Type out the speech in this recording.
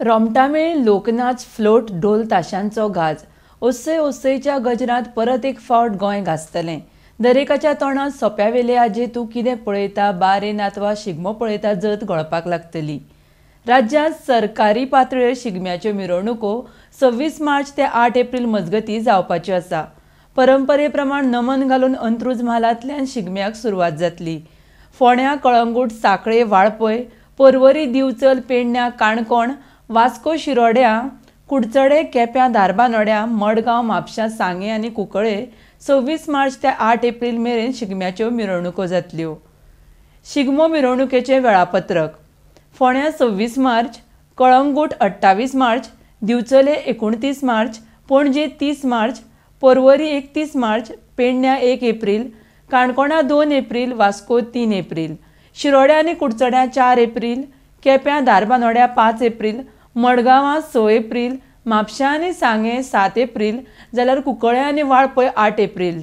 रोमटामेळ लोकनाच फ्लोट ढोल ताशांचो गाज ओसय ओसयच्या गजरात परत एक फावट गोंय गाजतलें। दरेकाच्या तोंडात सोप्यावेले आजे तूं कितें पळयता बारे नातवा शिगमो पळयता जत गळपाक लागतली। राज्यांत सरकारी पातळेर शिगम्याच्यो मिरवणुको 26 मार्च ते 8 एप्रिल मजगतीं जावपाच्यो आसा। परंपरे प्रमाण नमन घालून अंत्रुज म्हालांतल्यान शिगम्याक सुरवात जातली। फोंड्यां, कळंगूट, सांखळे, वाळपय, पर्वरी, दिवचल, पेडण्यां, काणकोण, वास्को, शिरोड्या, कुडचडे, केप्यां, धारबांदोड्या, मडगांव, म्हापशां, सांगे आनी कुंकळे 26 मार्च ते 8 एप्रिल मेरेन शिगम्याच्यो मिरवणुको जातल्यो। शिगमो मिरवणुकेचें वेळापत्रक: फोंड्यां 26 मार्च, कळंगूट 28 मार्च, दिवचले 29 मार्च, पणजे 30 मार्च, पर्वरी 31 मार्च, पेडण्यां 1 एप्रिल, काणकोणा 2 एप्रिल, वास्को 3 एप्रिल, शिरोड्या आनी कुडचड्यां 4 एप्रिल, केप्यां, धारबांदोड्या 5 एप्रिल, मडगांवां 6 एप्रिल, म्हापशां आनी सांगे 7 एप्रिल, जाल्यार कुंकळे आनी वाळपय 8 एप्रिल।